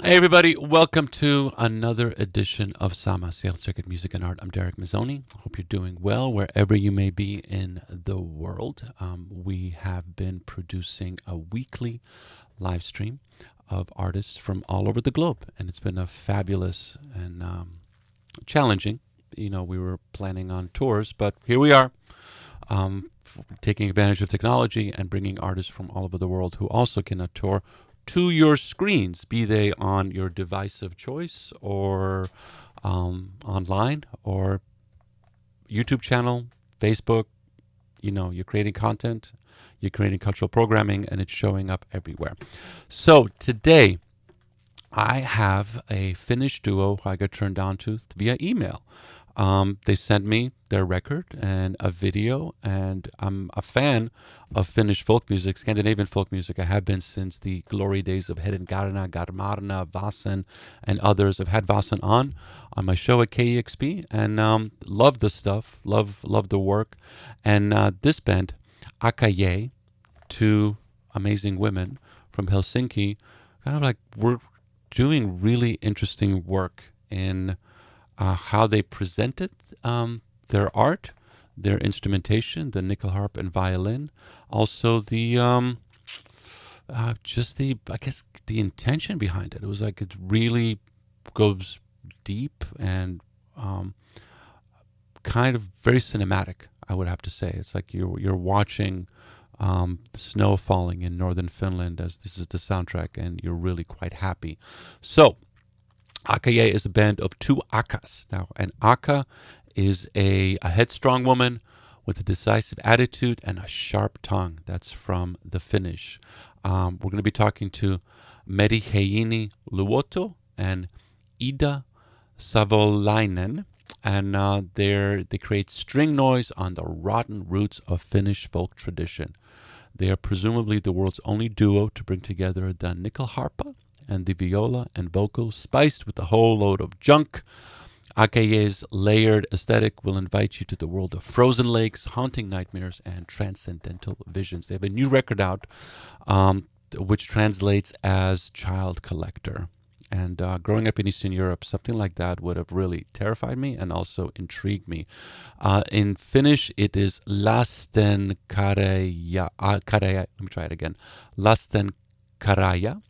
Hey everybody, welcome to another edition of Sama Seattle Circuit Music and Art. I'm Darek Mazzone. I hope you're doing well wherever you may be in the world. We have been producing a weekly live stream of artists from all over the globe, and it's been a fabulous and challenging. You know, we were planning on tours, but here we are, taking advantage of technology and bringing artists from all over the world who also cannot tour to your screens, be they on your device of choice or online or YouTube channel, Facebook. You know, you're creating content, you're creating cultural programming, and it's showing up everywhere. So today, I have a Finnish duo who I got turned on to via email. They sent me their record and a video, and I'm a fan of Finnish folk music, Scandinavian folk music. I have been since the glory days of Hedengarna, Garmarna, Vasen, and others. I've had Vasen on my show at KEXP, and love the stuff, love the work. And this band, Akkajee, two amazing women from Helsinki, kind of like we're doing really interesting work in how they presented their art, their instrumentation, the nyckelharpa and violin, also the just the the intention behind it. It was like it really goes deep and kind of very cinematic, I would have to say. It's like you're watching the snow falling in northern Finland as this is the soundtrack, and you're really quite happy. So Akkajee is a band of two akkas. Now, an akka is a headstrong woman with a decisive attitude and a sharp tongue. That's from the Finnish. We're going to be talking to Meriheini Luoto and Iida Savolainen, and they create string noise on the rotten roots of Finnish folk tradition. They are presumably the world's only duo to bring together the nyckelharpa and the viola and vocals, spiced with a whole load of junk. Akkajee's layered aesthetic will invite you to the world of frozen lakes, haunting nightmares, and transcendental visions. They have a new record out, which translates as Child Collector. And growing up in Eastern Europe, something like that would have really terrified me and also intrigued me. In Finnish, it is lastenkarja. Let me try it again. Lastenkarja,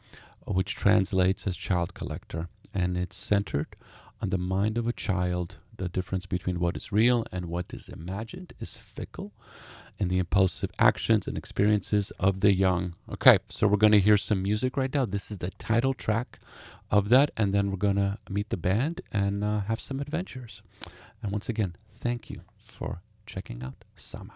which translates as Child Collector. And it's centered on the mind of a child. The difference between what is real and what is imagined is fickle, and the impulsive actions and experiences of the young. Okay, so we're going to hear some music right now. This is the title track of that, and then we're going to meet the band and have some adventures. And once again, thank you for checking out Sama.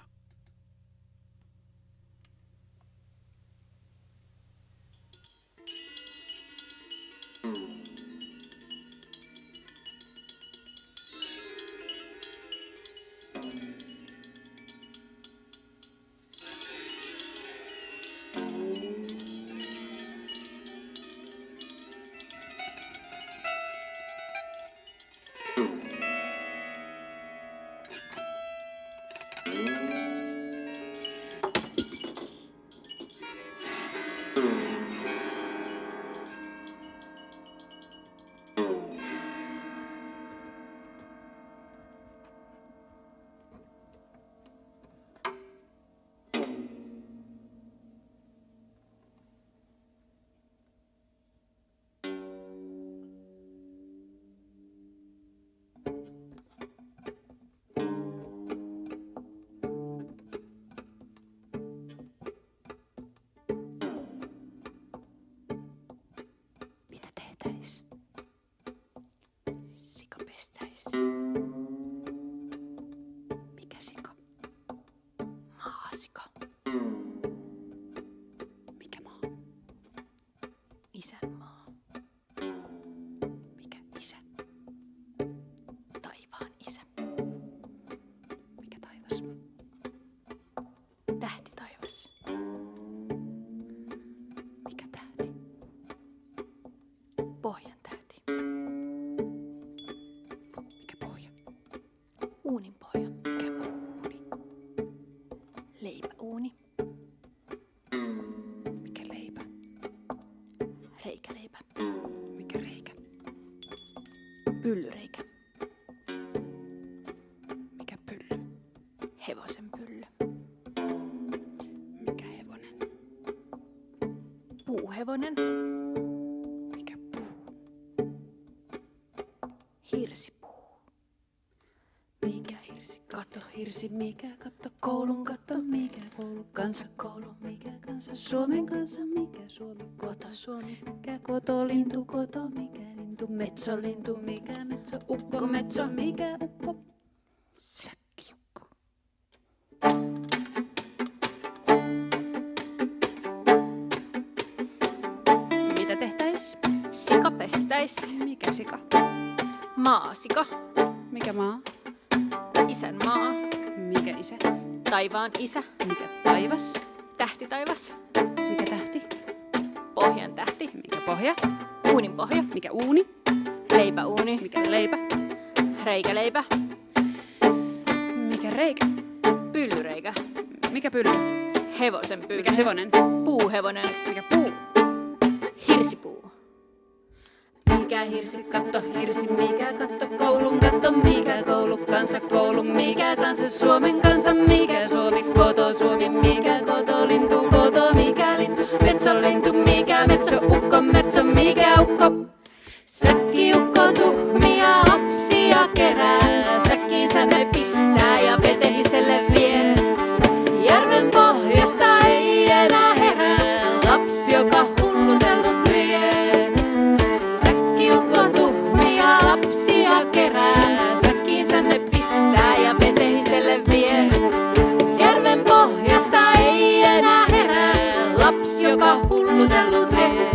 Mikä Puuhevonen. Mikä puu? Hirsipuu. Mikä hirsi? Katto hirsi, mikä katto? Koulun katto, mikä koulu? Kansakoulu, mikä kansa? Suomen kansa, mikä Suomi? Koto Suomi, mikä koto? Lintu koto, mikä lintu? Metsolintu, mikä metso? Ukko metso, mikä ukko? Säkkiukko. Mitä tehtäis? Sika pestäis. Mikä sika? Maasika. Mikä maa? Isän maa. Mikä isä? Taivaan isä. Mikä taivas? Tähti taivas. Mikä tähti? Pohjan tähti. Mikä pohja? Uunin pohja. Mikä uuni? Leipäuuni. Mikä leipä? Reikäleipä. Mikä reikä? Pyllyreikä. Mikä pylly? Hevosen pylly. Mikä hevonen? Puuhevonen. Mikä puu? Hirsipuu. Mikä hirsi katto, hirsi mikä katto, koulun katto, mikä koulu, kansakoulu, mikä kansa, Suomen kansa, mikä Suomi, koto Suomi, mikä koto, lintu koto, mikä lintu, metsolintu, mikä metso, ukko metso, mikä ukko. Säkkiukko tuhmia lapsia kerää, säkkinsä ne pistää ja vetehiselle vie. Järven pohjasta ei enää herää, lapsi joka hullutellut lie. Säkkiukko tuhmia lapsia kerää, säkkinsä ne pistää ja vetehiselle vie. Järven pohjasta ei enää herää, lapsi joka hullutellut lie.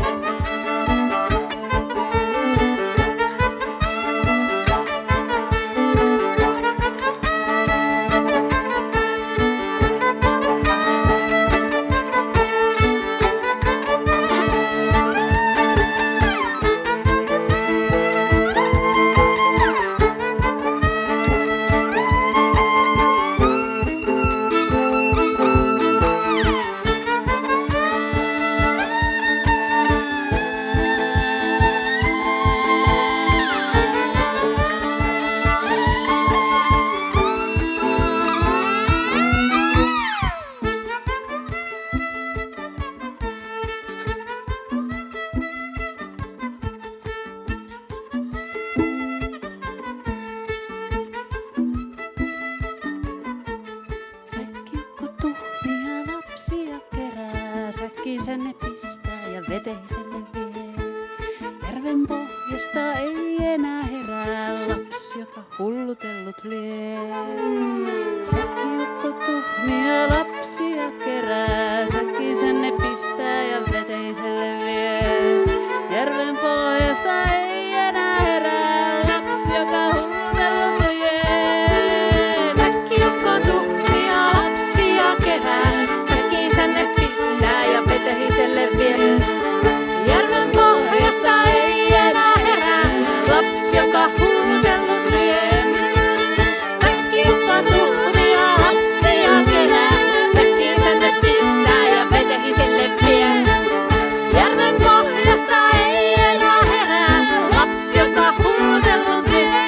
Säkkiukko tuhmia lapsia kerää, säkkinsä ne pistää ja veteiselle vie. Järven pohjasta ei enää herää, lapsi joka hullutellut lie. Säkkiukko tuhmia lapsia kerää, säkkinsä ne pistää ja veteiselle vie. Järven pohjasta ei enää herää, lapsi joka hullutellut lie. Säkkiukko tuhmia lapsia kerää, säkkinsä ne pistää ja vetehiselle vie. Järven pohjasta ei enää herää, lapsi joka hullutellut lie. Säkkiukko tuhmia lapsia kerää, säkkinsä ne pistää ja vetehiselle vie. Järven pohjasta ei enää herää, lapsi joka hullutellut lie.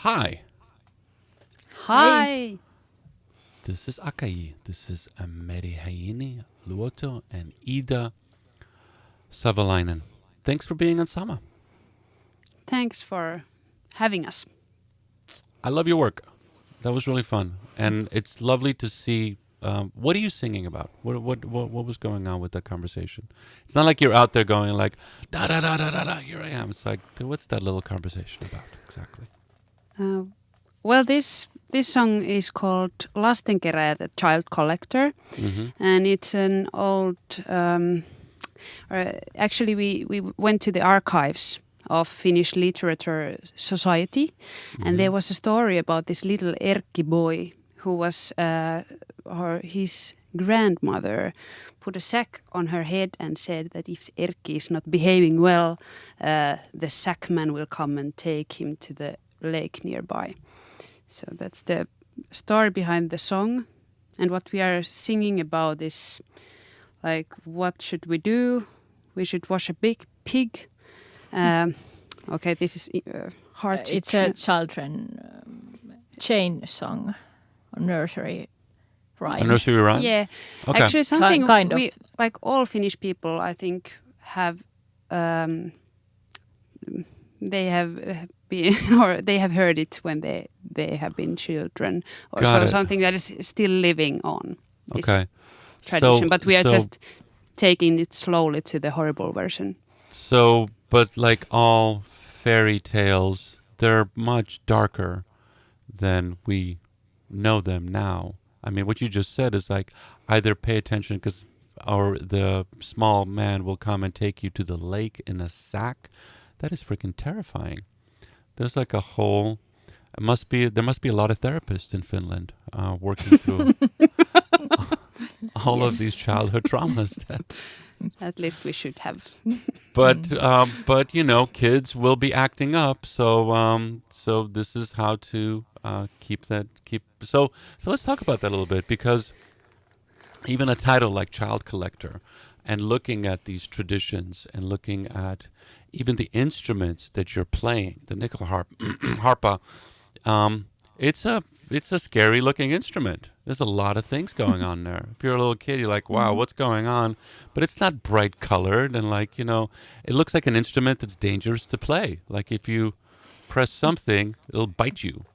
Hi, Hi! this is Akkajee. This is Meriheini Luoto and Iida Savolainen. Thanks for being on Sama. Thanks for having us. I love your work. That was really fun, and it's lovely to see. What are you singing about? What was going on with that conversation? It's not like you're out there going like da da da da da da. Here I am. It's like, what's that little conversation about exactly? Well, this song is called Lastenkeräjä, the Child Collector, and it's an old. Actually, we went to the archives of Finnish Literature Society, and there was a story about this little Erkki boy who was his grandmother put a sack on her head and said that if Erkki is not behaving well, the sackman will come and take him to the lake nearby. So that's the story behind the song, and what we are singing about is like, what should we do? We should wash a big pig. Okay, this is hard to It's a children chain song, a nursery rhyme. A nursery rhyme? Yeah, Okay. actually something Kind of. we like all Finnish people I think have they have been or they have heard it when they have been children or Got so it. something that is still living on this Okay. tradition, but we are so, just taking it slowly to the horrible version. So, but like all fairy tales, they're much darker than we know them now. I mean, what you just said is like either pay attention or the small man will come and take you to the lake in a sack. That is freaking terrifying. There's like a whole. There must be a lot of therapists in Finland working through all of these childhood traumas. At least we should have. But you know, kids will be acting up. So this is how to keep. So let's talk about that a little bit, because even a title like Child Collector, and looking at these traditions and looking at even the instruments that you're playing, the nyckelharpa, it's a scary looking instrument. There's a lot of things going on there. If you're a little kid, you're like, wow, what's going on? But it's not bright colored, and like, you know, it looks like an instrument that's dangerous to play. Like if you press something, it'll bite you.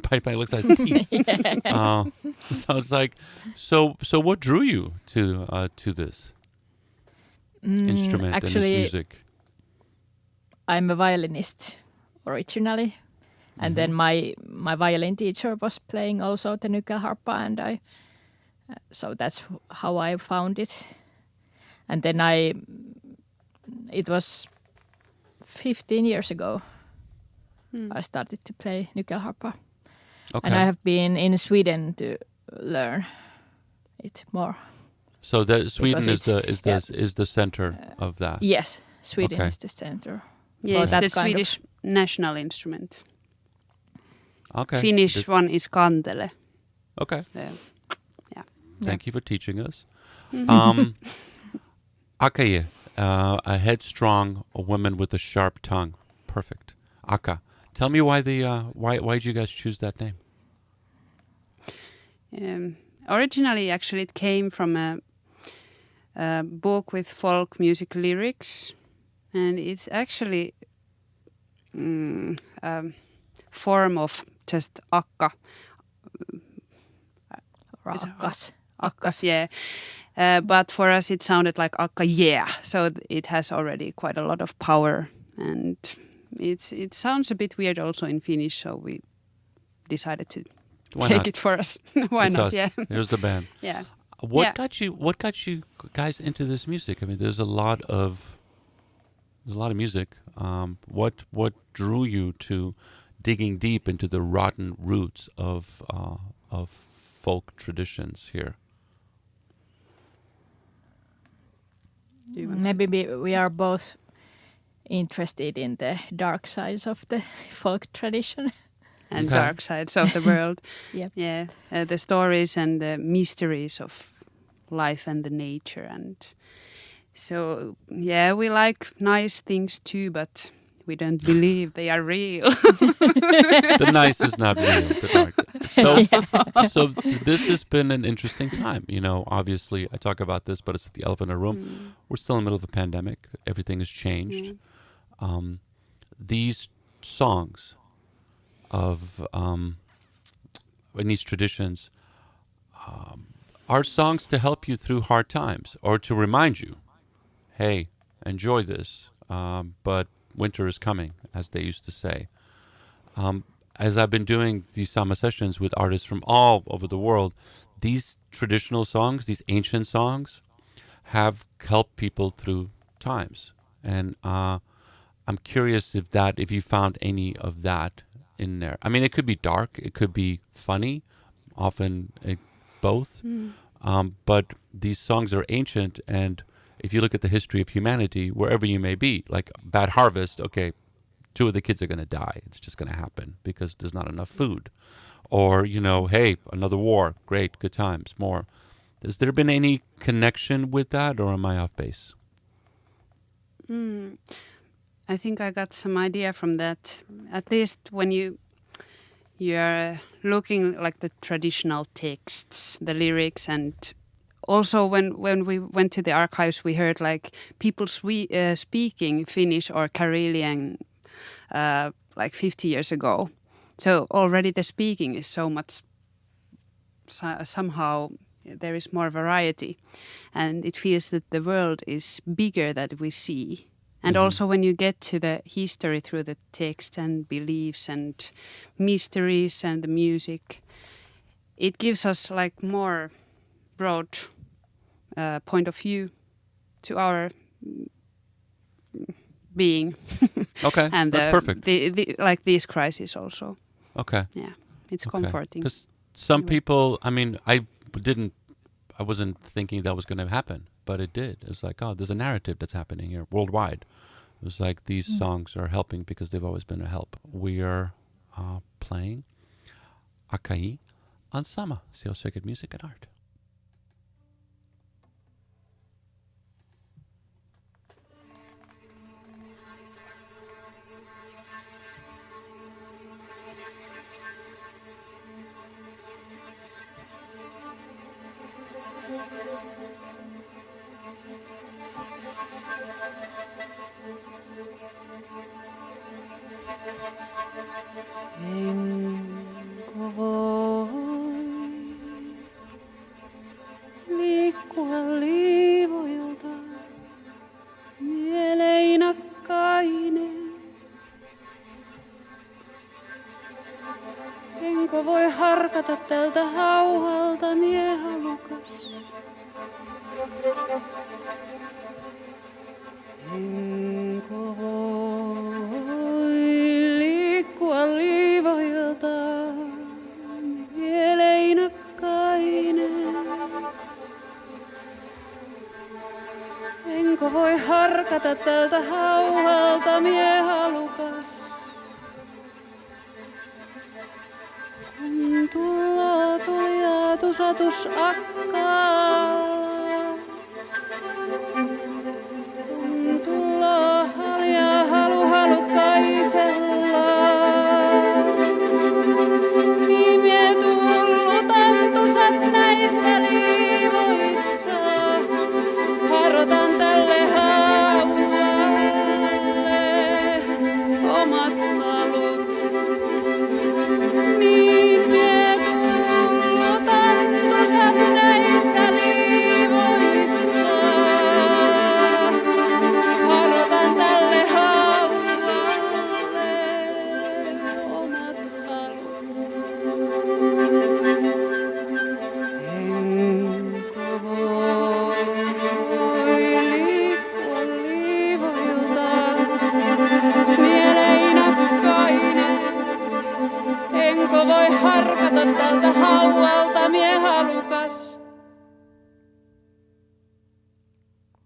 Bite looks like teeth. So it's like, so what drew you to this instrument actually, and this music? I'm a violinist originally, and then my violin teacher was playing also the nyckelharpa, and so that's how I found it. And then it was 15 years ago I started to play nyckelharpa. Okay. And I have been in Sweden to learn it more. So that Sweden Because is the center of that. Yes, Sweden Okay. is the center. Yeah, for it's that the kind of- Swedish national instrument. Okay. Finnish one is kantele. Okay. Yeah. Thank you for teaching us. Akkajee, a headstrong woman with a sharp tongue. Perfect. Akka. Tell me why why did you guys choose that name? Originally, actually, it came from a book with folk music lyrics, and it's actually form of just akka. Or akkas. Akkas, yeah. But for us, it sounded like Akkajee, so it has already quite a lot of power, and it sounds a bit weird also in Finnish, so we decided to Why take not? it for us. Why It's not? us. Yeah, Here's the band. yeah. What got you guys into this music? I mean, there's a lot of music. What drew you to digging deep into the rotten roots of folk traditions here? Do you want Maybe we are both interested in the dark sides of the folk tradition. and Okay. dark sides of the world. Yep. Yeah, the stories and the mysteries of life and the nature, and so yeah, we like nice things too, but we don't believe they are real. The nice is not real. The dark. So this has been an interesting time. You know, obviously I talk about this, but it's the elephant in the room. We're still in the middle of a pandemic. Everything has changed. These songs of in these traditions are songs to help you through hard times, or to remind you, hey, enjoy this, but winter is coming, as they used to say. As I've been doing these Sama sessions with artists from all over the world, these traditional songs, these ancient songs, have helped people through times. And I'm curious if you found any of that in there. I mean, it could be dark, it could be funny, often both. But these songs are ancient, and if you look at the history of humanity, wherever you may be, like bad harvest, okay, 2 of the kids are going to die. It's just going to happen because there's not enough food. Or, you know, hey, another war, great, good times, more. Has there been any connection with that, or am I off base? I think I got some idea from that. At least when you're looking like the traditional texts, the lyrics, and also when we went to the archives, we heard like people speaking Finnish or Karelian like 50 years ago. So already the speaking is so much, somehow there is more variety, and it feels that the world is bigger than we see. And also when you get to the history through the text and beliefs and mysteries and the music, it gives us like more broad point of view to our being. Okay, And that's perfect. Like these crises also. Okay. Yeah, it's comforting. Because some Anyway. people, I mean, I wasn't thinking that was going to happen, but it did. It's like, oh, there's a narrative that's happening here worldwide. It was like these songs are helping because they've always been a help. We are playing Akkajee on Sama, Seal Circuit Music and Art. Enko voi liikkua liivoilta mieleinakkainen. Enko voi harkata tältä hauhalta miehalukas. Enko voi liikkua liivoilta mieleinakkainen. Enko voi harkata tältä hauhalta miehalukas. Kun tulloo tulijaa tusatus akkaalla. Kun tulloo haljaa halukaisella. Niin mie tullutan tusat näissä liivoissa. Harotan tälle haualle omat halut. Niin mie tullutan tusat näissä liivoissa. Harotan tälle haualle omat halut. Enko voi liikkua liivoilta mieleinakkainen. Enko voi harkata tältä haualta miehalukas.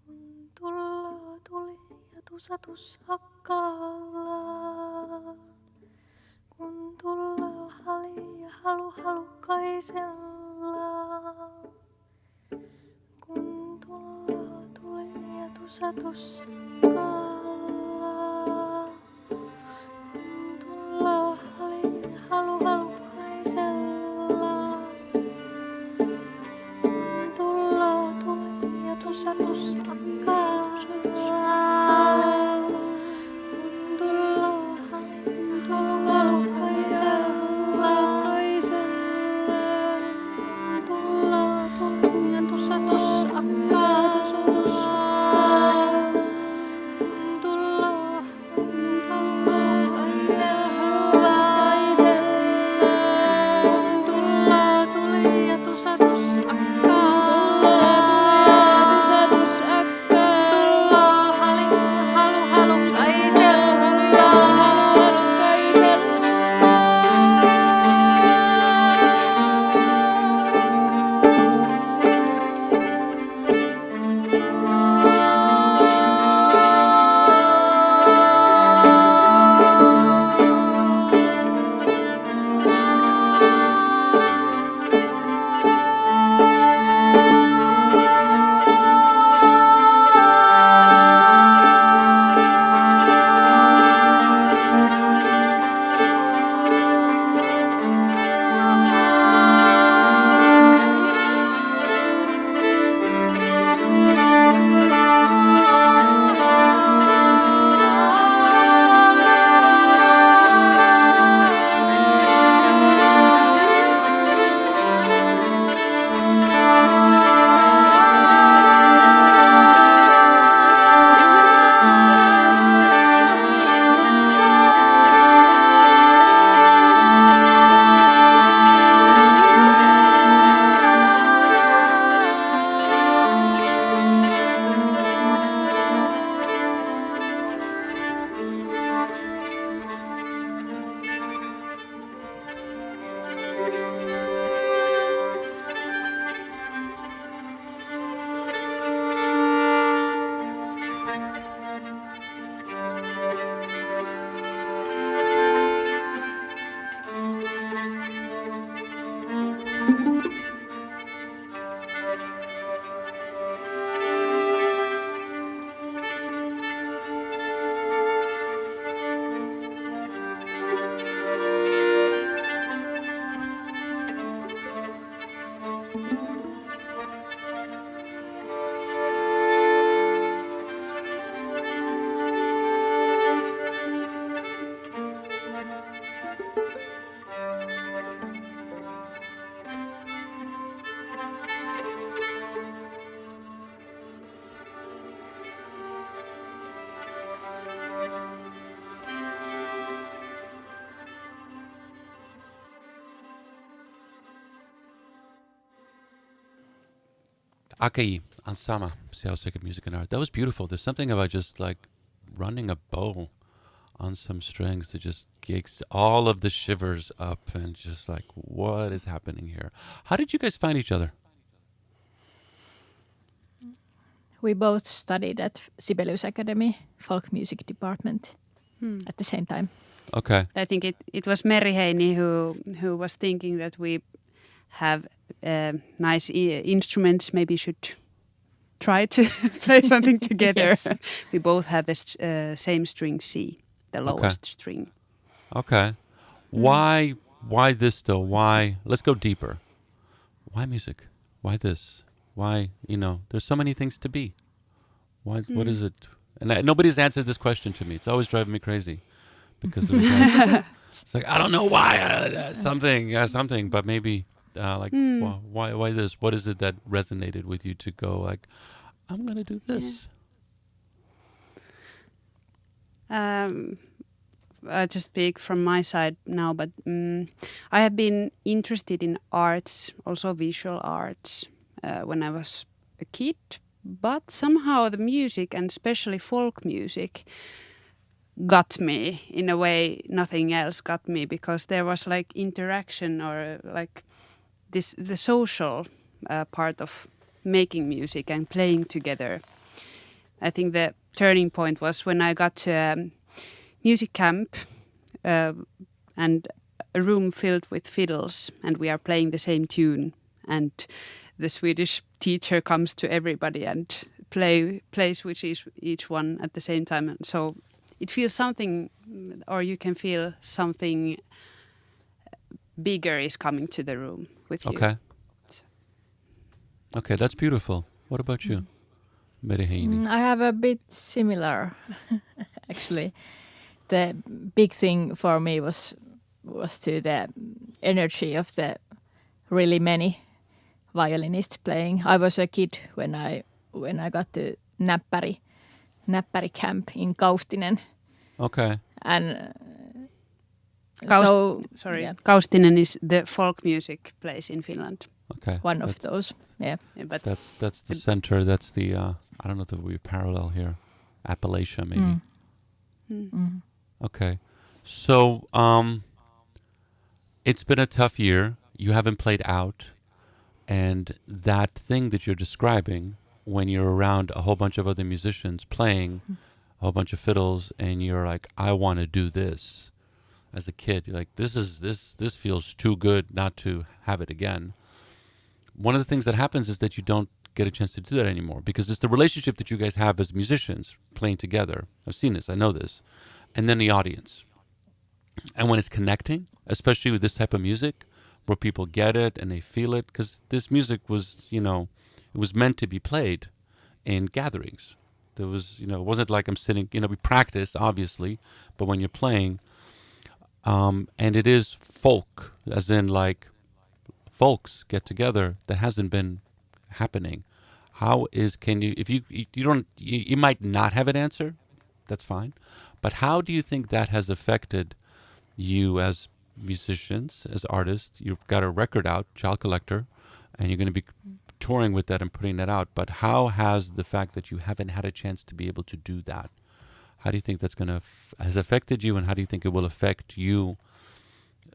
Kun tulloo tuli ja tusatus akkaalla. Kun tulloo hali ja halukaisella. Kun tulloo tuli ja tusatus akkaalla. Kun tulloo hali ja halukaisella. Kun tulloo tuli ja tusatus akkaalla. Kun tulloo hali ja halukaisella. Kun tulloo tuli ja tusatus akkaalla. Akkajee on Sama, Seattle Sacred Music and Art. That was beautiful. There's something about just like running a bow on some strings that just gets all of the shivers up and just like, what is happening here? How did you guys find each other? We both studied at Sibelius Academy, folk music department, at the same time. Okay. I think it was Meriheini who was thinking that we have nice instruments. Maybe should try to play something together. Yes. We both have the same string C, the lowest string. Okay. Why this though? Why? Let's go deeper. Why music? Why this? Why, there's so many things to be. Why? What is it? And nobody's answered this question to me. It's always driving me crazy. Because it was like, it's like, I don't know why. Something. But maybe, why this? What is it that resonated with you to go like, I'm going to do this? I just speak from my side now, but I have been interested in arts, also visual arts, when I was a kid. But somehow the music, and especially folk music, got me in a way nothing else got me, because there was like interaction or like the social part of making music and playing together. I think the turning point was when I got to a music camp and a room filled with fiddles, and we are playing the same tune, and the Swedish teacher comes to everybody and plays with each one at the same time. And so it feels something, or you can feel something bigger is coming to the room with you. Okay, that's beautiful. What about you, Meriheini? I have a bit similar, actually. The big thing for me was to the energy of the really many violinists playing. I was a kid when I got to Näppäri camp in Kaustinen. Okay. And Kaustinen is the folk music place in Finland. Okay. One of those. Yeah. But that's the center. That's the I don't know if we parallel here. Appalachia maybe. Okay. So it's been a tough year. You haven't played out, and that thing that you're describing, when you're around a whole bunch of other musicians playing a whole bunch of fiddles, and you're like, I want to do this. As a kid, you're like, this feels too good not to have it again. One of the things that happens is that you don't get a chance to do that anymore, because it's the relationship that you guys have as musicians playing together. I've seen this, I know this. And then the audience. And when it's connecting, especially with this type of music, where people get it and they feel it, because this music was, it was meant to be played in gatherings. There was, it wasn't like I'm sitting, we practice, obviously, but when you're playing, and it is folk, as in like folks get together, that hasn't been happening. You might not have an answer, that's fine, but how do you think that has affected you as musicians, as artists? You've got a record out, Child Collector, and you're going to be touring with that and putting that out, but how has the fact that you haven't had a chance to be able to do that, how do you think that's going to has affected you, and how do you think it will affect you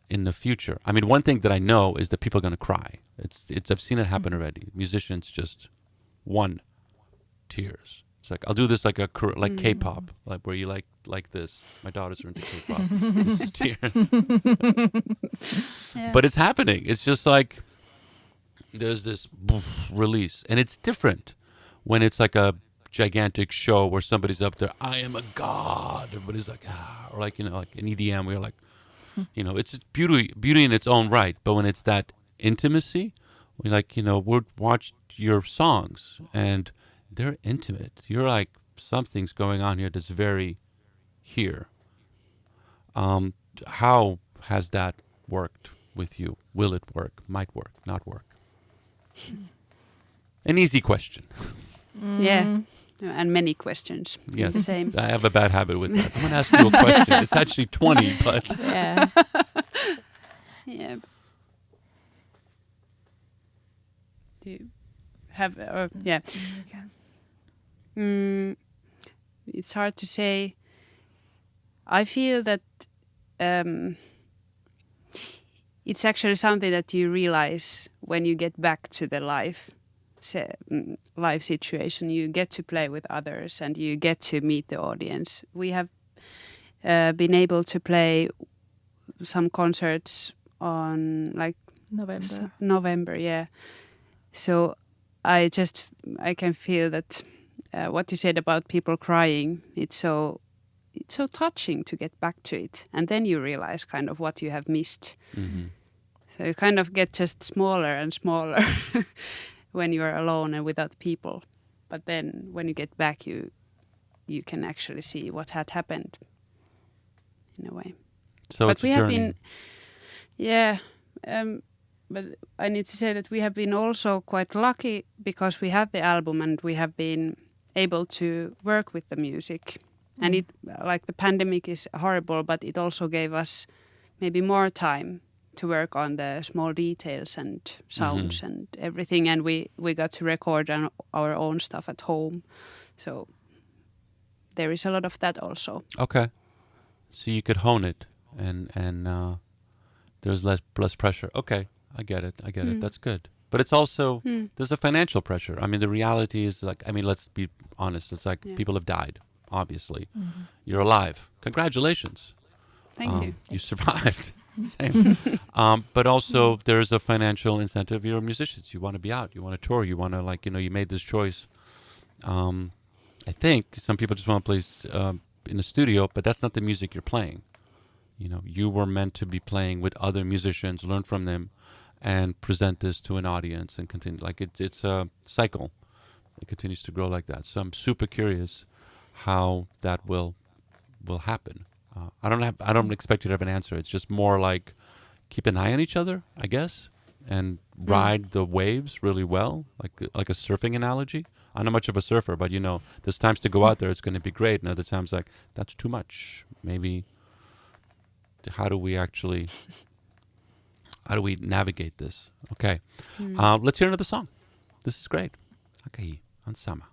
in the future? I mean, one thing that I know is that people are going to cry. I've seen it happen already. Musicians just tears. It's like, I'll do this like K-pop, like where you like this. My daughters are into K-pop. This is tears. Yeah. But it's happening. It's just like there's this release, and it's different when it's like a gigantic show where somebody's up there, I am a god. Everybody's like, or like, like an EDM, we're like, it's beauty in its own right. But when it's that intimacy, we like, we'll watch your songs and they're intimate. You're like, something's going on here that's very here. How has that worked with you? Will it work? Might work? Not work? An easy question. Yeah. And many questions. Yes. The same. I have a bad habit with that. I'm going to ask you a question. It's actually 20, but... Yeah. Yeah. have it's hard to say. I feel that it's actually something that you realize when you get back to the live situation. You get to play with others and you get to meet the audience. We have been able to play some concerts on like November, yeah. So I can feel that what you said about people crying, it's so touching to get back to it, and then you realize kind of what you have missed. Mm-hmm. So you kind of get just smaller and smaller when you are alone and without people. But then when you get back, you can actually see what had happened in a way. So but it's we a have journey. been, but I need to say that we have been also quite lucky because we had the album and we have been able to work with the music. And it, like the pandemic is horrible, but it also gave us maybe more time to work on the small details and sounds and everything. And we got to record our own stuff at home. So there is a lot of that also. Okay. So you could hone it and there's less pressure. Okay. I get it. That's good. But it's also, there's a financial pressure. I mean, the reality is like, I mean, let's be honest. It's like people have died, obviously. Mm-hmm. You're alive. Congratulations. Thank you. You survived. Same. But also there's a financial incentive. You're musicians. You want to be out. You want to tour. You want to like, you made this choice. I think some people just want to play in the studio, but that's not the music you're playing. You were meant to be playing with other musicians, learn from them, and present this to an audience and continue. Like it's a cycle. It continues to grow like that. So I'm super curious how that will happen. I don't expect you to have an answer. It's just more like keep an eye on each other, I guess, and ride the waves really well, like a surfing analogy. I'm not much of a surfer, but there's times to go out there, it's going to be great, and other times like that's too much. Maybe how do we navigate this? Okay, let's hear another song. This is great. Akkajee on Sama.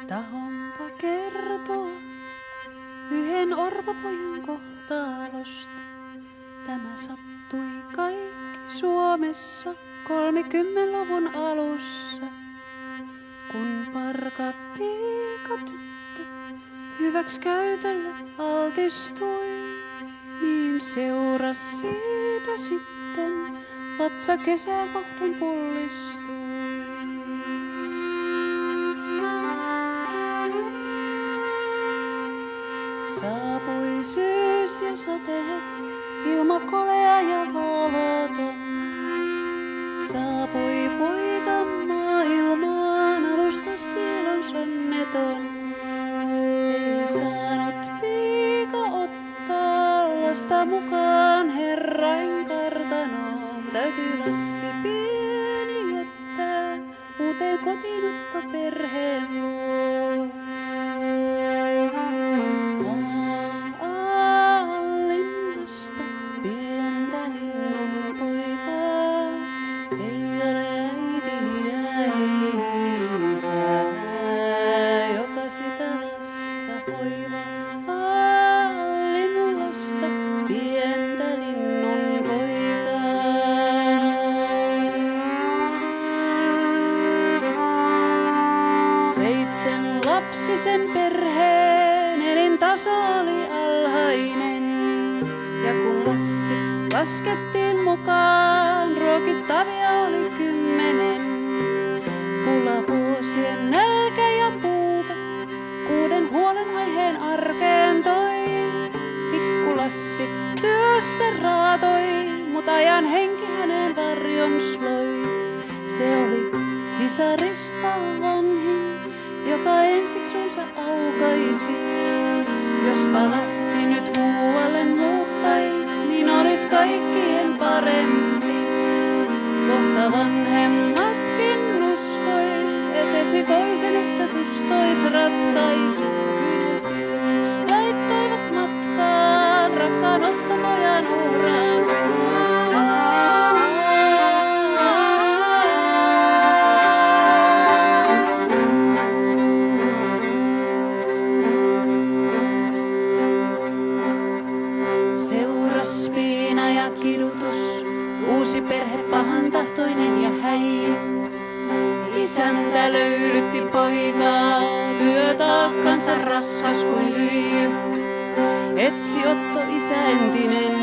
Tahonpa kertoa yhden orpopojan kohtalosta. Tämä sattui kaikki Suomessa 30-luvun alussa. Kun parka piikatyttö hyväksikäytölle altistui, niin seurasi siitä sitten vatsa kesäkohdan pullistui. Saapui syys ja sateet, ilma kolea ja valoton. Saapui poika maailmaan, alustasti elon sonneton. Ei saanut piika ottaa lasta mukaan herrain kartanoon. Täytyy Lassi pieni jättää uuteen kotiinotto perheen luo. Linnasta pientä linnun poikaa, ei ole äitiä ei isää, joka sitä lasta hoivaa. Linnasta pientä linnun poikaa. Seitsemän lapsisen perheen elintaso oli alhainen. Ja kun Lassi laskettiin mukaan, ruokittavia oli 10. Pulavuosien nälkä ja puute uuden huolenaiheen arkeen toi. Pikku Lassi työssä raatoi, mut ajan henki hänen varjon sloi. Se oli sisarista vanhin, joka ensiksi suunsa aukaisi. Jospa Lassi nyt muualle muuttais, niin olis kaikkien parempi. Kohta vanhemmatkin uskoi, et esikoisen ehdotus tois ratkaisun. Kynä silmin laittoivat matkaan, rakkaan isäntä löylytti poikaa, työtaakkansa raskas kuin lyijy. Etsi Otto isä entinen,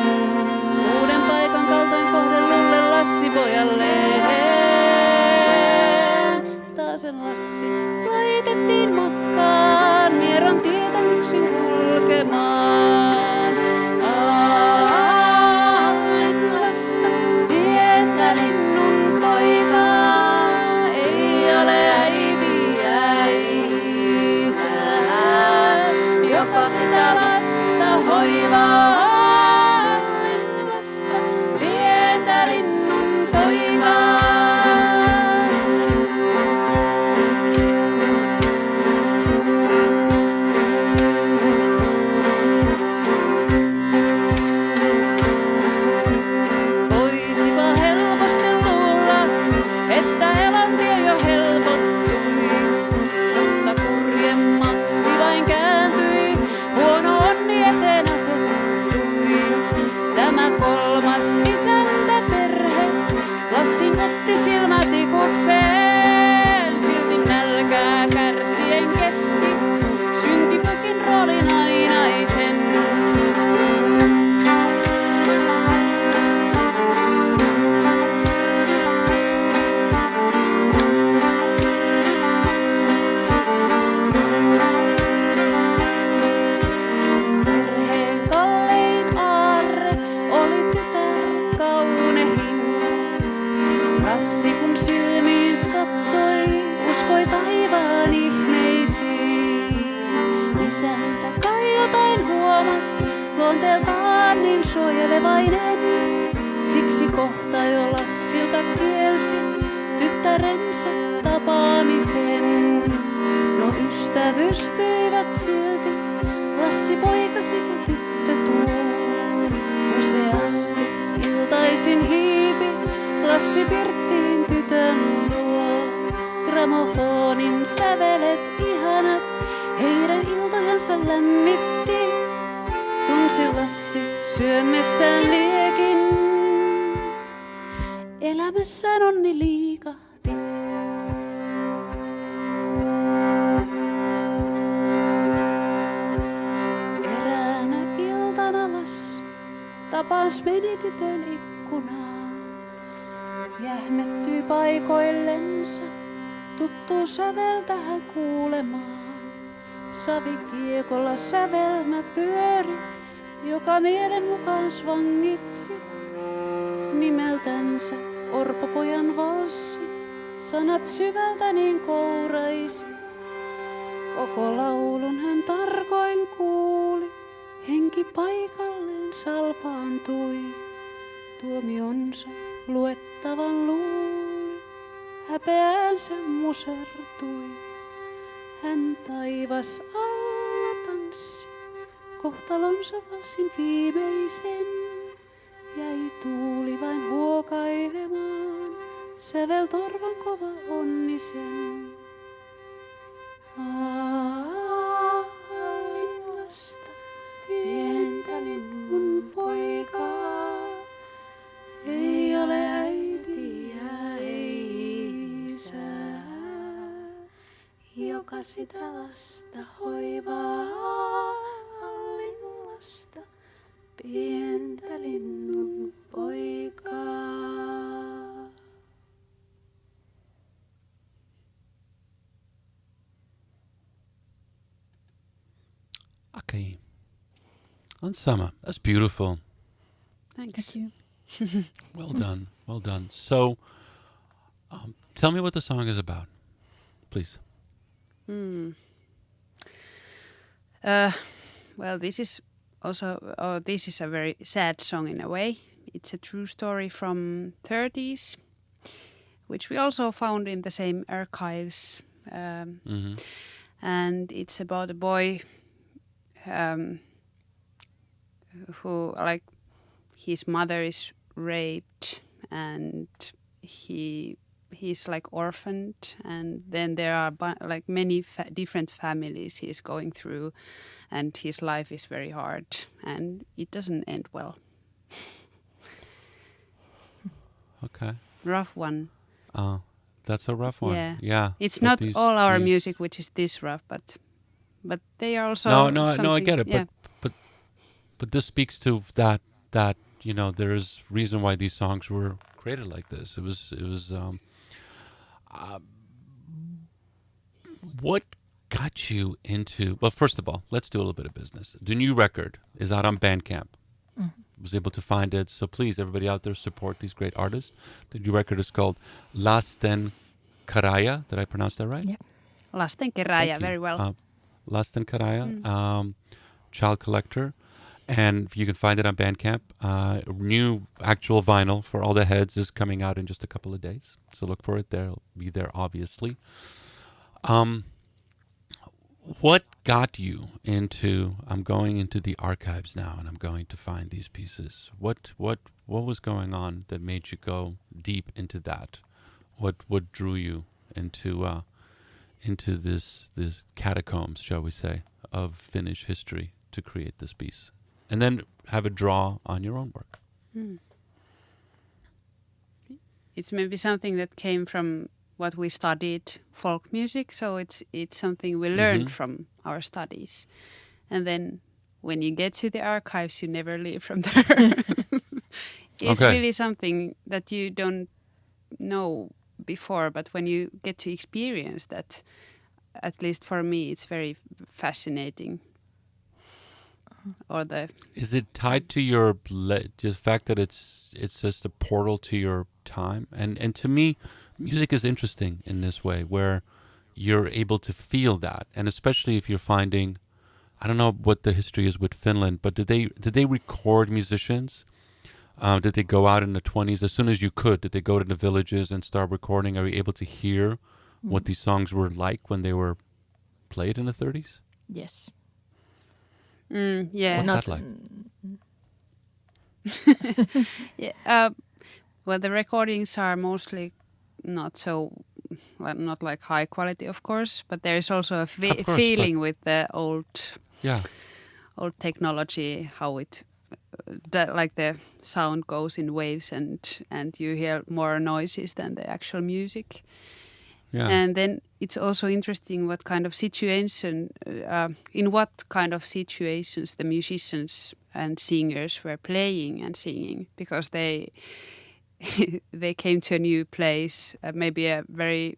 uuden paikan kaltoin kohdellulle Lassipojalleen. Taasen Lassi laitettiin matkaan, Mieron tietä yksin kulkemaan. Hallinnasta pientä linnun poikaa, ei ole äitiä isää, joka sitä lasta hoivaa. Hallinnasta pientä linnun poikaa. Voisipa helposti luulla, että elantie jo helpottui, mutta kurjemmaksi vain kääntyi, huono onni eteen asettui. Tämä kolmas isäntäperhe, Lassin otti silmätikukseen, silti nälkää kärsien kesti, syntipukin roolin ainaisen. Perheen kallein aarre oli tytär kaunehin. Lassi kun silmiins katsoi, uskoi taivaan ihmeisiin. Isäntä kai jotain huomas, luonteeltaan niin suojelevainen. Siksi kohta jo Lassilta kielsi tyttärensä tapaamisen. No ystävystyivät silti, Lassi poika sekä tyttö tuo. Useasti iltaisin hiipi Lassi pirttiin tytön luo. Gramofonin sävelet ihanat heidän iltojansa lämmitti. Tunsi Lassi syömessään liekin, elämässään onni liikahti. Eräänä iltana Lassi tapas meni tytön ikkunaan. Jähmettyi paikoillensa, tuttuu säveltä hän kuulemaan. Savikiekolla sävelmä pyöri, joka mielen mukaan svangitsi. Nimeltänsä orpopojan valssi, sanat syvältä niin kouraisi. Koko laulun hän tarkoin kuuli, henki paikalleen salpaantui. Tuomionsa luettavan luuli, häpeäänsä musertui. Hän taivas alla tanssi, kohtalonsa valssin viimeisen. Jäi tuuli vain huokailemaan, sävel torvan kova onnisen. Hallinnasta pientä linnun poikaa, ei ole äitiä, ei isää, joka sitä lasta hoivaa. Hallinnasta pientä linnun poikaa. Akkajee. Ansama. That's beautiful. Thanks. Thank you. Well done. Well done. So, tell me what the song is about, please. Well, this is also this is a very sad song in a way. It's a true story from 30s, which we also found in the same archives. And it's about a boy who, like, his mother is raped and he's like orphaned, and then there are like many different families he's going through, and his life is very hard and it doesn't end well. Okay. Rough one. That's a rough one. Yeah. Yeah. It's But not these- all our these- music which is this rough, but they are also No, I something- get it. Yeah. But this speaks to that there is reason why these songs were created like this. It was what got you into? Well, first of all, let's do a little bit of business. The new record is out on Bandcamp. Was able to find it, so please, everybody out there, support these great artists. The new record is called Lasten Karaya. Did I pronounce that right? Yeah. Lasten Thank Kerääjä, you. very well. Lasten Karaya, Child Collector, and you can find it on Bandcamp. New actual vinyl for all the heads is coming out in just a couple of days, so look for it there. It'll be there, obviously. What got you into? I'm going into the archives now, and I'm going to find these pieces. What was going on that made you go deep into that? What drew you into this catacombs, shall we say, of Finnish history to create this piece, and then have a draw on your own work? It's maybe something that came from what we studied, folk music. So it's something we learned from our studies, and then when you get to the archives, you never leave from there. It's Okay. really something that you don't know before, but when you get to experience that, at least for me, it's very fascinating. Or the Is it tied to your the fact that it's just a portal to your time? And to me, music is interesting in this way, where you're able to feel that, and especially if you're finding, I don't know what the history is with Finland, but did they record musicians? Did they go out in the 20s as soon as you could? Did they go to the villages and start recording? Are you able to hear what these songs were like when they were played in the 30s? Yes. yeah. What's Not- that like? Yeah, well, the recordings are mostly not like high quality, of course, but there is also a Of course, feeling with the old Yeah. technology, how it like the sound goes in waves, and you hear more noises than the actual music. Yeah. And then it's also interesting what kind of situation, in what kind of situations the musicians and singers were playing and singing, because they they came to a new place, maybe a very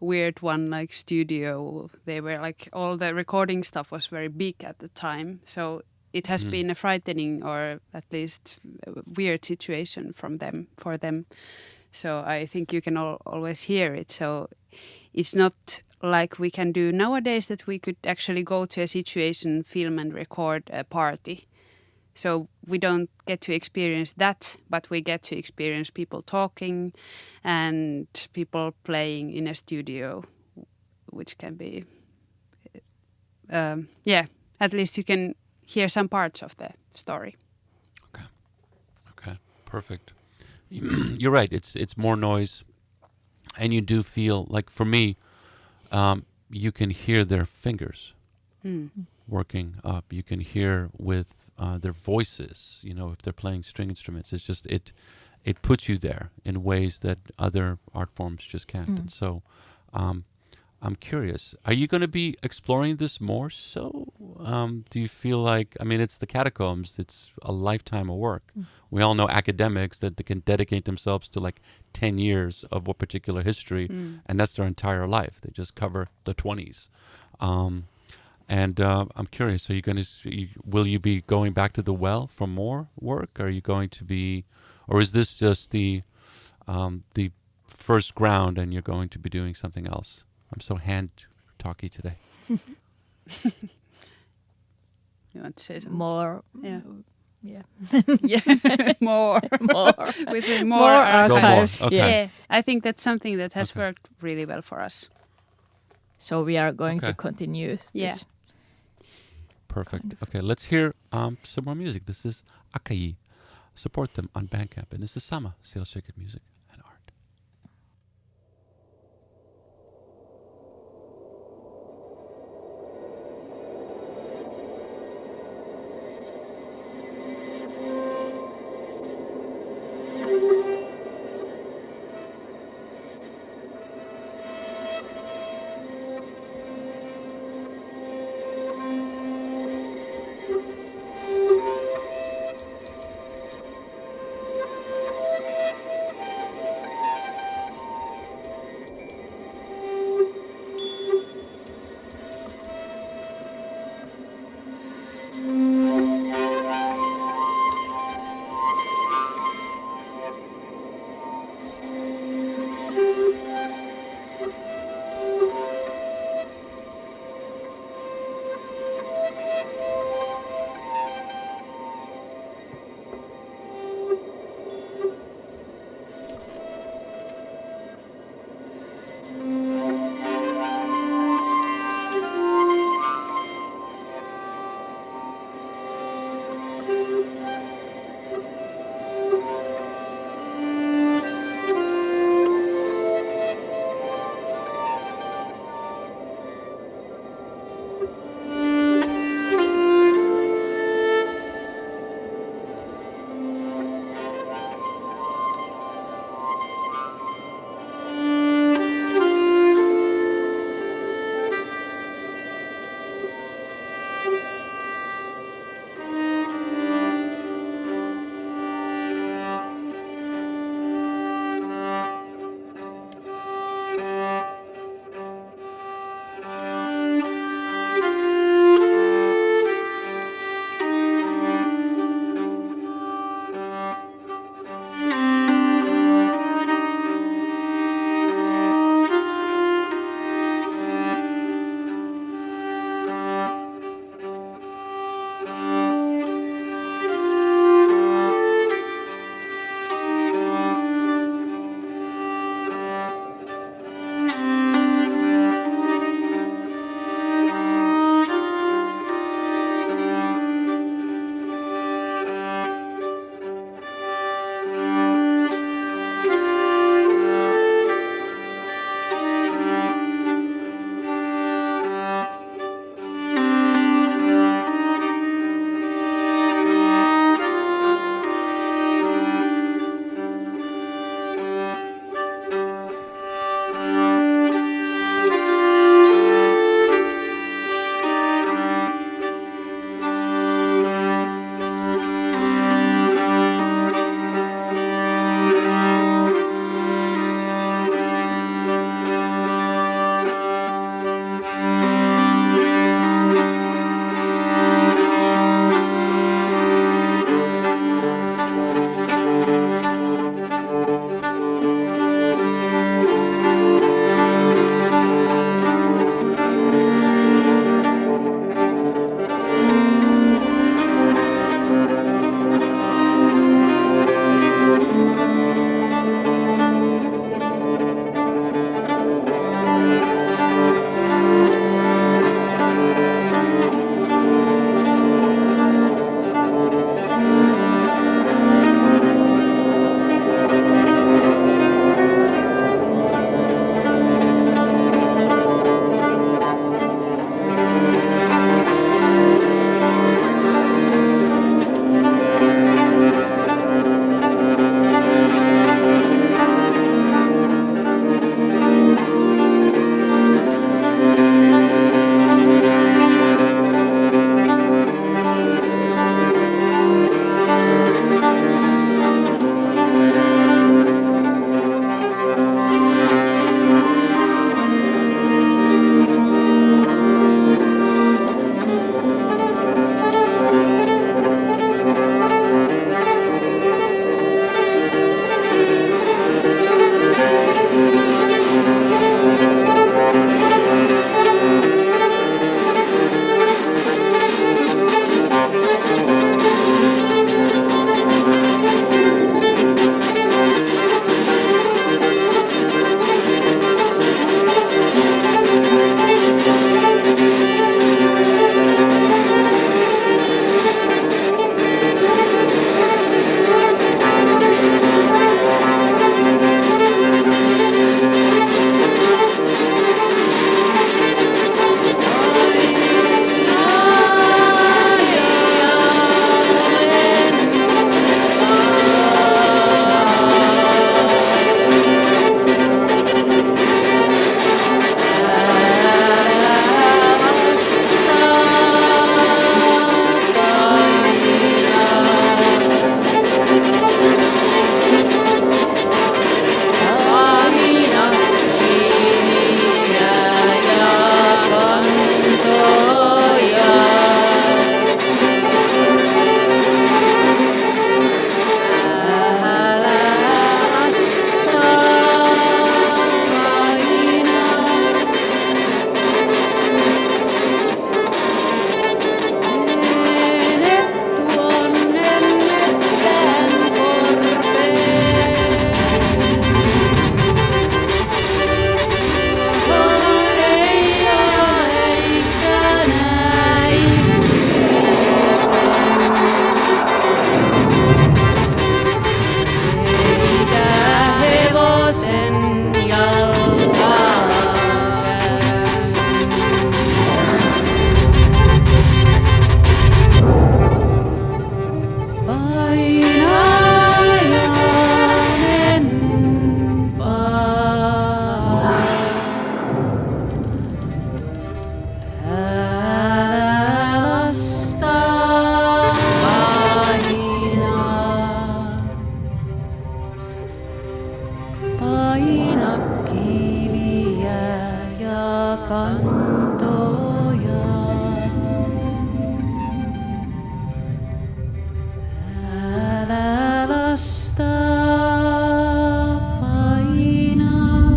weird one like studio. They were like, all the recording stuff was very big at the time, so it has been a frightening, or at least a weird situation for them. So I think you can always hear it. So it's not like we can do nowadays, that we could actually go to a situation, film and record a party. So we don't get to experience that, but we get to experience people talking and people playing in a studio, which can be, at least you can hear some parts of the story. Okay. Perfect. You're right. It's more noise, and you do feel like, for me, you can hear their fingers working up. You can hear with their voices. You know, if they're playing string instruments, it's just it puts you there in ways that other art forms just can't. And so, I'm curious. Are you going to be exploring this more? So, do you feel like? I mean, it's the catacombs. It's a lifetime of work. We all know academics that they can dedicate themselves to like 10 years of a particular history, and that's their entire life. They just cover the 20s. And I'm curious. Are you going to? Will you be going back to the well for more work? Are you going to be, or is this just the first ground, and you're going to be doing something else? I'm so hand-talky today. You want to say something? More. Yeah. Yeah. Yeah, more. More. We say more. More archives. archives. Okay. Yeah. Yeah, I think that's something that has Okay. worked really well for us. So we are going Okay. to continue Yeah. this. Perfect. Okay, let's hear some more music. This is Akkajee. Support them on Bandcamp. And this is Sama, Seal Circuit Music and Art. kantoja. Älä lasta painaa.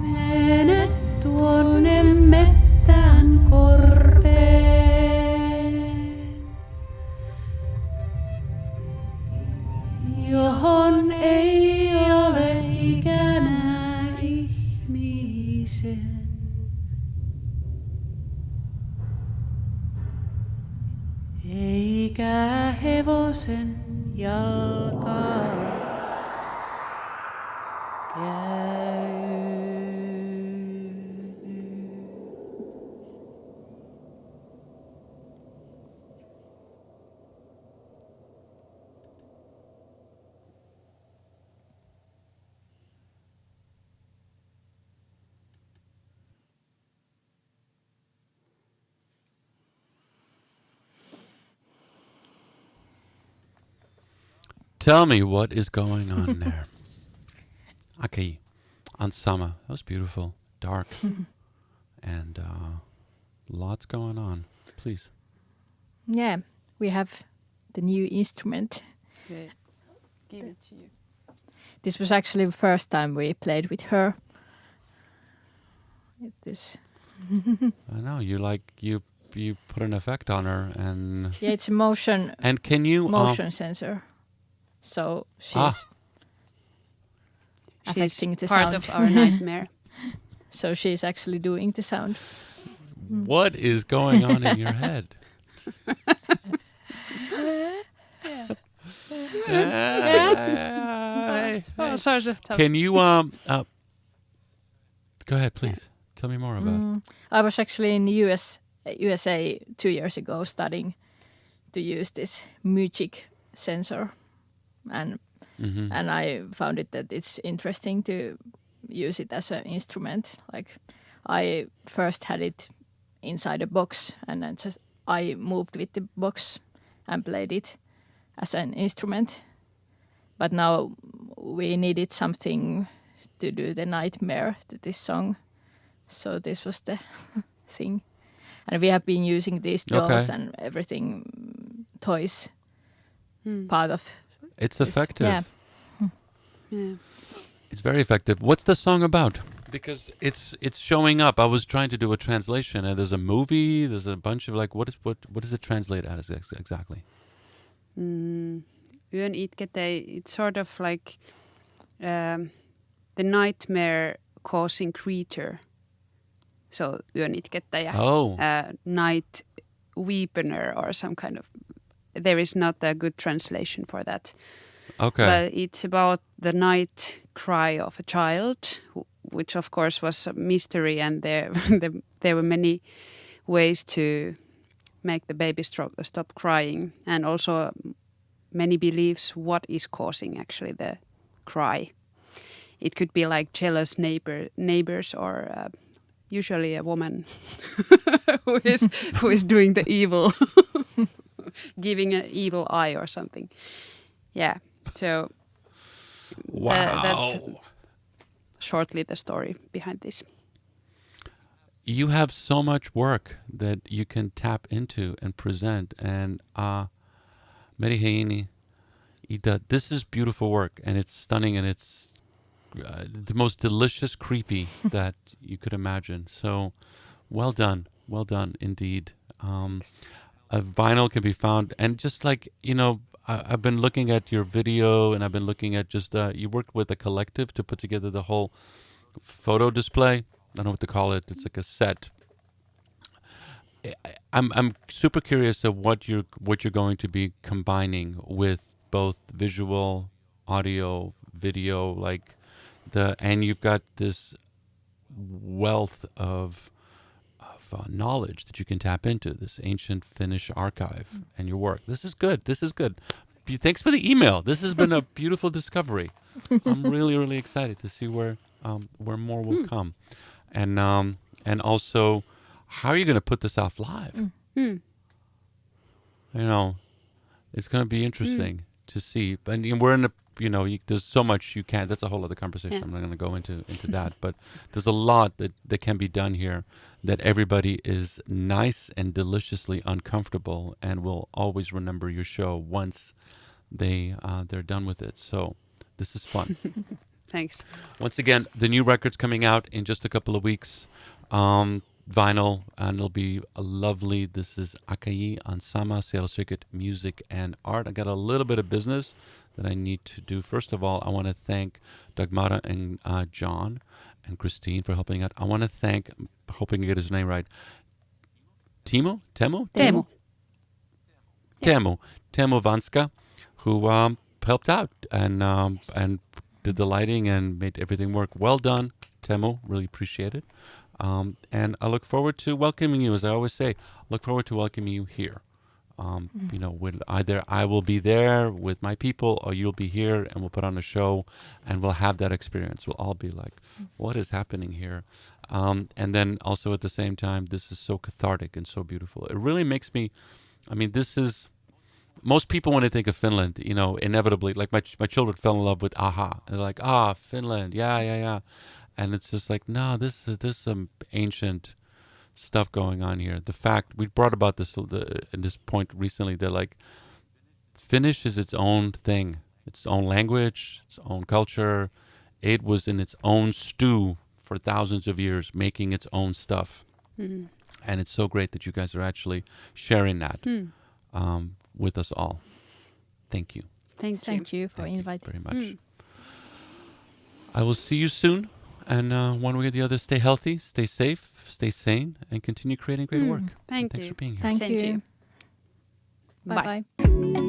Mene tuonne mettään korpeen, johon ei ole ikänä ihmisen. Eikä hevosen jalkaa käynyt. Tell me what is going on there. Akkajee on Sama. That was beautiful. Dark. And lots going on. Please. Yeah, we have the new instrument. Okay. Give it to you. This was actually the first time we played with her. This. I know you put an effect on her, and Yeah, it's a motion and can you sensor. So she's She's affecting the part sound. of our nightmare. So she's actually doing the sound. what is going on in your head? All sorts of stuff. Can you go ahead, please. Tell me more about it. I was actually in the USA 2 years ago studying to use this music sensor, and I found it that it's interesting to use it as an instrument. Like I first had it inside a box, and then I moved with the box and played it as an instrument. But now we needed something to do the nightmare to this song, so this was the thing. And we have been using these dolls and everything, toys, part of. It's this. effective. Yeah. Yeah. It's very effective. What's the song about? Because it's showing up. I was trying to do a translation, and there's a movie. There's a bunch of what does it translate as exactly? Yonitkettäjä, it's sort of like the nightmare causing creature. So Yonitkettäjä, night weepener or some kind of. There is not a good translation for that. Okay. But it's about the night cry of a child, which of course was a mystery, and there were many ways to make the baby stop crying, and also many beliefs what is causing actually the cry. It could be like jealous neighbors or usually a woman who is doing the evil, giving an evil eye or something. Yeah. So that's shortly the story behind this. You have so much work that you can tap into and present, and Meriheini, Iida, this is beautiful work, and it's stunning, and it's the most delicious creepy that you could imagine. So well done indeed. A vinyl can be found, and just like, I've been looking at your video, and I've been looking at just you worked with a collective to put together the whole photo display. I don't know what to call it. It's like a set. I'm super curious of what you're going to be combining with both visual, audio, video, and you've got this wealth of knowledge that you can tap into, this ancient Finnish archive and your work. This is good. Thanks for the email. This has been a beautiful discovery. I'm really, really excited to see where more will come. And also, how are you going to put this off live? It's going to be interesting to see. And we're in there's so much you can't. That's a whole other conversation. Yeah. I'm not going to go into that, but there's a lot that can be done here. That everybody is nice and deliciously uncomfortable, and will always remember your show once they're done with it. So this is fun. Thanks. Once again, the new record's coming out in just a couple of weeks. Vinyl, and it'll be lovely. This is Akkajee on Sama Seattle Circuit Music and Art. I got a little bit of business that I need to do. First of all, I want to thank Dagmara and John and Christine for helping out. I want to thank, hoping I get his name right, Teemu Vanska, who helped out and did the lighting and made everything work. Well done, Teemu. Really appreciate it. And I look forward to welcoming you, as I always say. Look forward to welcoming you here. Either I will be there with my people, or you'll be here, and we'll put on a show, and we'll have that experience. We'll all be like, "What is happening here?" And then also at the same time, this is so cathartic and so beautiful. It really makes me. I mean, this is. Most people, when they think of Finland, inevitably, like my children fell in love with Aha. And they're like, Finland, yeah. And it's just like, no, this is some ancient stuff going on here. The fact we brought about this in this point recently, they're like, Finnish is its own thing, its own language, its own culture. It was in its own stew for thousands of years, making its own stuff. Mm. And it's so great that you guys are actually sharing that with us all. Thank you. Thank you for Thank you inviting. very much. I will see you soon. And one way or the other, stay healthy, stay safe, stay sane, and continue creating great work. Thank Thanks you. for being here. Thank Same to you. you. Bye Bye. bye.